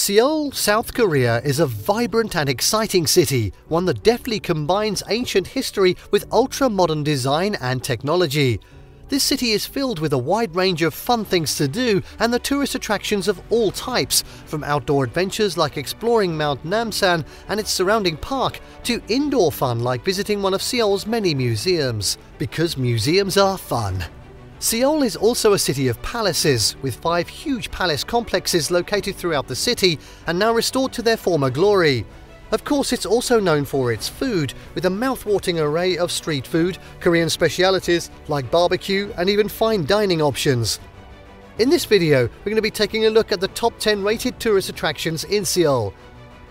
Seoul, South Korea is a vibrant and exciting city, one that deftly combines ancient history with ultra-modern design and technology. This city is filled with a wide range of fun things to do and the tourist attractions of all types, from outdoor adventures like exploring Mount Namsan and its surrounding park, to indoor fun like visiting one of Seoul's many museums. Because museums are fun. Seoul is also a city of palaces, with 5 huge palace complexes located throughout the city and now restored to their former glory. Of course, it's also known for its food, with a mouth-watering array of street food, Korean specialities like barbecue and even fine dining options. In this video, we're going to be taking a look at the top 10 rated tourist attractions in Seoul.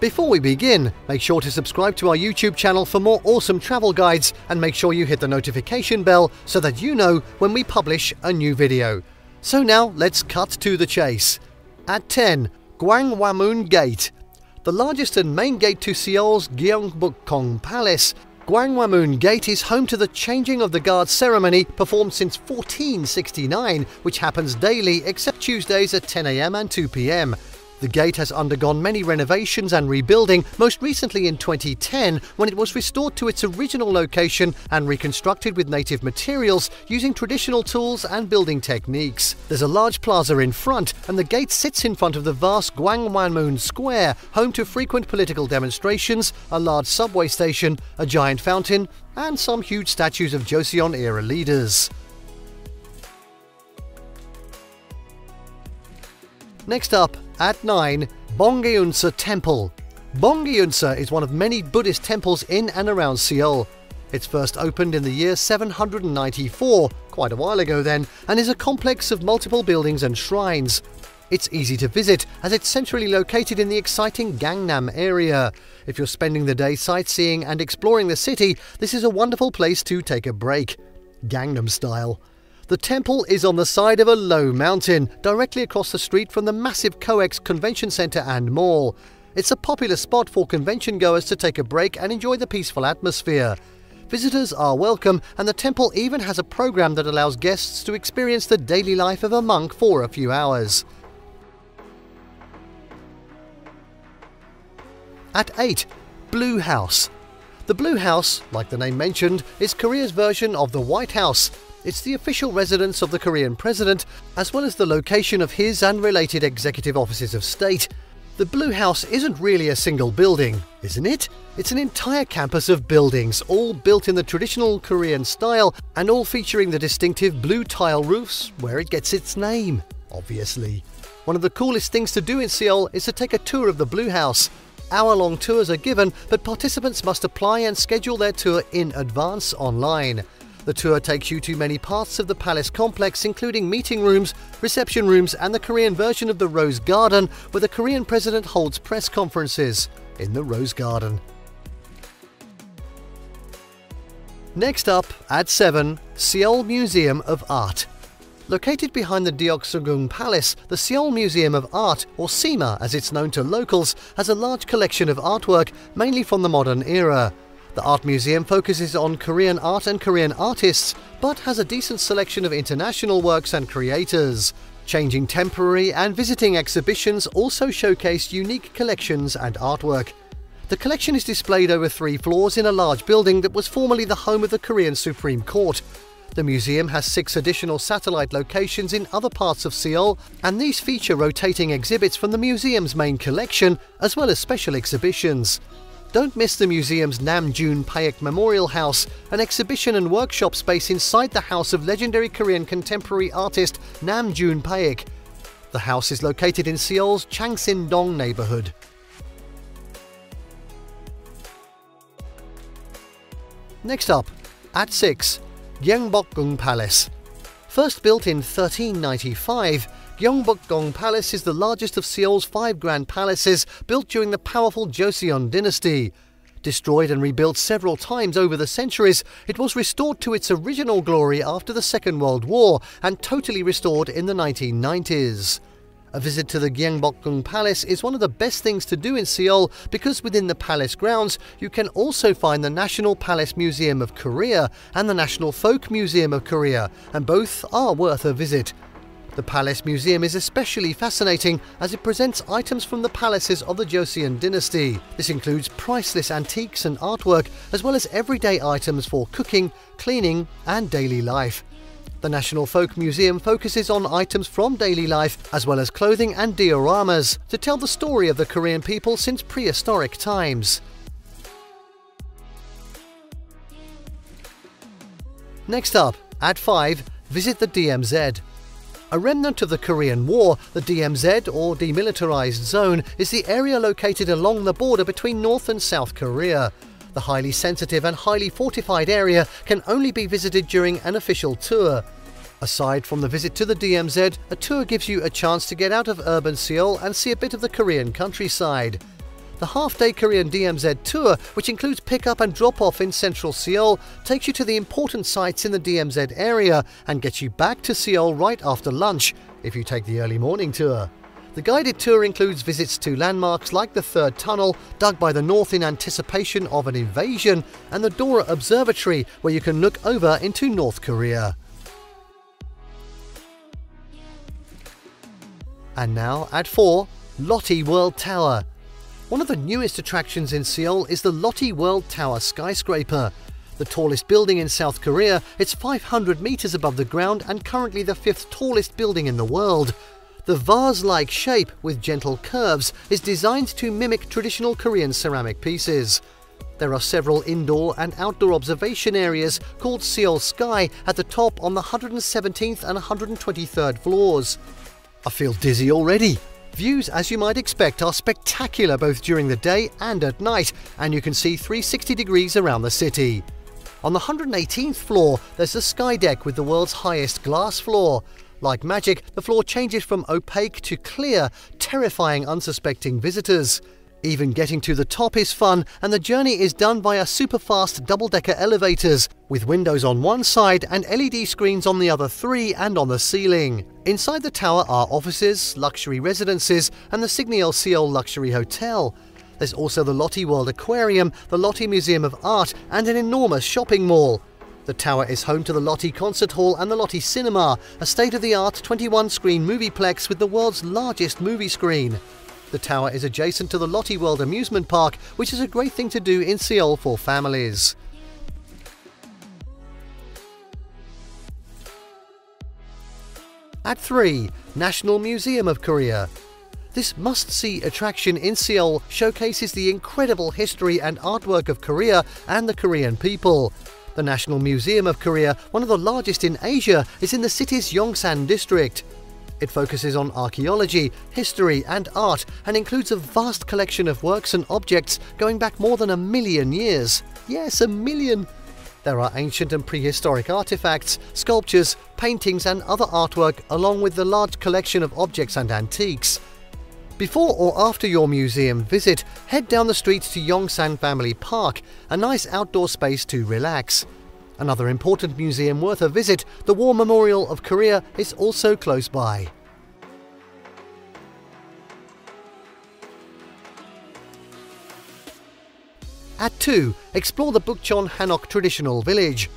Before we begin, make sure to subscribe to our YouTube channel for more awesome travel guides and make sure you hit the notification bell so that you know when we publish a new video. So now, let's cut to the chase. At 10. Gwanghwamun Gate. The largest and main gate to Seoul's Gyeongbokgung Palace, Gwanghwamun Gate is home to the changing of the guard ceremony performed since 1469, which happens daily except Tuesdays at 10 AM and 2 PM. The gate has undergone many renovations and rebuilding, most recently in 2010 when it was restored to its original location and reconstructed with native materials using traditional tools and building techniques. There's a large plaza in front, and the gate sits in front of the vast Gwanghwamun Square, home to frequent political demonstrations, a large subway station, a giant fountain, and some huge statues of Joseon-era leaders. Next up, at 9. Bongeunsa Temple. Bongeunsa is one of many Buddhist temples in and around Seoul. It's first opened in the year 794, quite a while ago then, and is a complex of multiple buildings and shrines. It's easy to visit as it's centrally located in the exciting Gangnam area. If you're spending the day sightseeing and exploring the city, this is a wonderful place to take a break. Gangnam style. The temple is on the side of a low mountain, directly across the street from the massive COEX Convention Center and Mall. It's a popular spot for convention goers to take a break and enjoy the peaceful atmosphere. Visitors are welcome, and the temple even has a program that allows guests to experience the daily life of a monk for a few hours. At 8. Blue House. The Blue House, like the name mentioned, is Korea's version of the White House. It's the official residence of the Korean president, as well as the location of his and related executive offices of state. The Blue House isn't really a single building, isn't it? It's an entire campus of buildings, all built in the traditional Korean style and all featuring the distinctive blue tile roofs where it gets its name, obviously. One of the coolest things to do in Seoul is to take a tour of the Blue House. Hour-long tours are given, but participants must apply and schedule their tour in advance online. The tour takes you to many parts of the palace complex, including meeting rooms, reception rooms, and the Korean version of the Rose Garden, where the Korean president holds press conferences in the Rose Garden. Next up, at 7. Seoul Museum of Art. Located behind the Gyeongbokgung Palace, the Seoul Museum of Art, or SEMA as it's known to locals, has a large collection of artwork, mainly from the modern era. The art museum focuses on Korean art and Korean artists, but has a decent selection of international works and creators. Changing temporary and visiting exhibitions also showcase unique collections and artwork. The collection is displayed over 3 floors in a large building that was formerly the home of the Korean Supreme Court. The museum has 6 additional satellite locations in other parts of Seoul, and these feature rotating exhibits from the museum's main collection, as well as special exhibitions. Don't miss the museum's Namjoon Paik Memorial House, an exhibition and workshop space inside the house of legendary Korean contemporary artist Namjoon Paik. The house is located in Seoul's Changsin-dong neighborhood. Next up, at 6. Gyeongbokgung Palace. First built in 1395, Gyeongbokgung Palace is the largest of Seoul's 5 grand palaces built during the powerful Joseon dynasty. Destroyed and rebuilt several times over the centuries, it was restored to its original glory after the Second World War and totally restored in the 1990s. A visit to the Gyeongbokgung Palace is one of the best things to do in Seoul because within the palace grounds you can also find the National Palace Museum of Korea and the National Folk Museum of Korea, and both are worth a visit. The Palace Museum is especially fascinating as it presents items from the palaces of the Joseon dynasty. This includes priceless antiques and artwork, as well as everyday items for cooking, cleaning, and daily life. The National Folk Museum focuses on items from daily life, as well as clothing and dioramas, to tell the story of the Korean people since prehistoric times. Next up, at 5, visit the DMZ. A remnant of the Korean War, the DMZ, or Demilitarized Zone, is the area located along the border between North and South Korea. The highly sensitive and highly fortified area can only be visited during an official tour. Aside from the visit to the DMZ, a tour gives you a chance to get out of urban Seoul and see a bit of the Korean countryside. The half-day Korean DMZ tour, which includes pick-up and drop-off in central Seoul, takes you to the important sites in the DMZ area and gets you back to Seoul right after lunch, if you take the early morning tour. The guided tour includes visits to landmarks like the Third Tunnel, dug by the North in anticipation of an invasion, and the Dora Observatory, where you can look over into North Korea. And now, at 4, Lotte World Tower. One of the newest attractions in Seoul is the Lotte World Tower skyscraper. The tallest building in South Korea, it's 500 meters above the ground and currently the 5th tallest building in the world. The vase-like shape, with gentle curves, is designed to mimic traditional Korean ceramic pieces. There are several indoor and outdoor observation areas called Seoul Sky at the top on the 117th and 123rd floors. I feel dizzy already. Views, as you might expect, are spectacular both during the day and at night, and you can see 360 degrees around the city. On the 118th floor, there's the sky deck with the world's highest glass floor. Like magic, the floor changes from opaque to clear, terrifying unsuspecting visitors. Even getting to the top is fun, and the journey is done via super-fast double-decker elevators, with windows on one side and LED screens on the other 3 and on the ceiling. Inside the tower are offices, luxury residences, and the Signal Seoul Luxury Hotel. There's also the Lotte World Aquarium, the Lotte Museum of Art, and an enormous shopping mall. The tower is home to the Lotte Concert Hall and the Lotte Cinema, a state-of-the-art 21-screen movieplex with the world's largest movie screen. The tower is adjacent to the Lotte World Amusement Park, which is a great thing to do in Seoul for families. At 3, National Museum of Korea. This must-see attraction in Seoul showcases the incredible history and artwork of Korea and the Korean people. The National Museum of Korea, one of the largest in Asia, is in the city's Yongsan district. It focuses on archaeology, history and art, and includes a vast collection of works and objects going back more than 1 million years. Yes, 1 million! There are ancient and prehistoric artifacts, sculptures, paintings and other artwork, along with the large collection of objects and antiques. Before or after your museum visit, head down the street to Yongsan Family Park, a nice outdoor space to relax. Another important museum worth a visit, the War Memorial of Korea, is also close by. At 2, explore the Bukchon Hanok Traditional Village.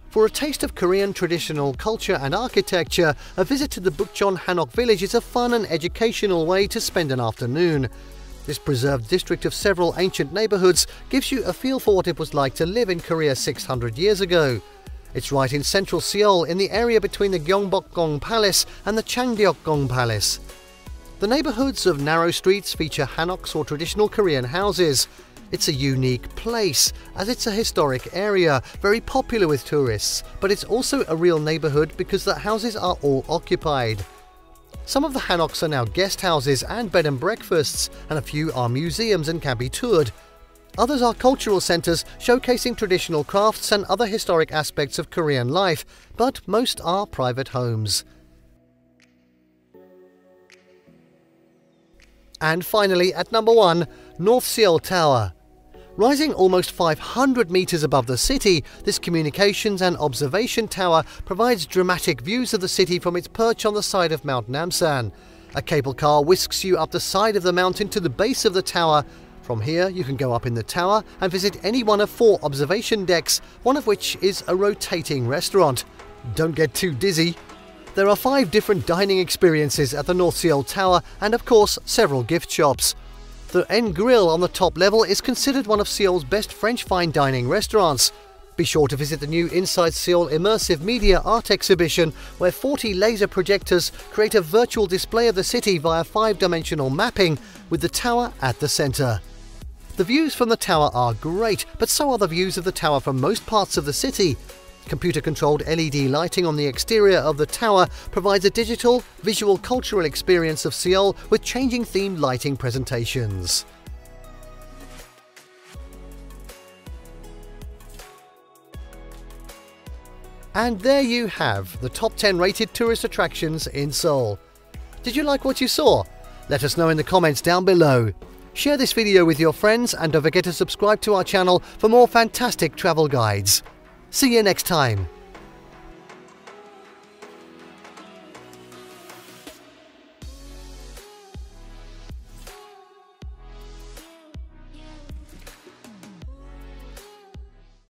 For a taste of Korean traditional culture and architecture, a visit to the Bukchon Hanok village is a fun and educational way to spend an afternoon. This preserved district of several ancient neighborhoods gives you a feel for what it was like to live in Korea 600 years ago. It's right in central Seoul, in the area between the Gyeongbokgung Palace and the Changdeokgung Palace. The neighborhoods of narrow streets feature hanoks or traditional Korean houses. It's a unique place, as it's a historic area, very popular with tourists, but it's also a real neighborhood because the houses are all occupied. Some of the hanoks are now guest houses and bed and breakfasts, and a few are museums and can be toured. Others are cultural centers showcasing traditional crafts and other historic aspects of Korean life, but most are private homes. And finally, at number 1, North Seoul Tower. Rising almost 500 meters above the city, this communications and observation tower provides dramatic views of the city from its perch on the side of Mount Namsan. A cable car whisks you up the side of the mountain to the base of the tower. From here, you can go up in the tower and visit any one of 4 observation decks, one of which is a rotating restaurant. Don't get too dizzy. There are 5 different dining experiences at the North Seoul Tower and of course several gift shops. The N Grill on the top level is considered one of Seoul's best French fine dining restaurants. Be sure to visit the new Inside Seoul Immersive Media Art Exhibition, where 40 laser projectors create a virtual display of the city via 5-dimensional mapping, with the tower at the centre. The views from the tower are great, but so are the views of the tower from most parts of the city. Computer-controlled LED lighting on the exterior of the tower provides a digital, visual cultural experience of Seoul with changing themed lighting presentations. And there you have the top 10 rated tourist attractions in Seoul. Did you like what you saw? Let us know in the comments down below. Share this video with your friends and don't forget to subscribe to our channel for more fantastic travel guides. See you next time.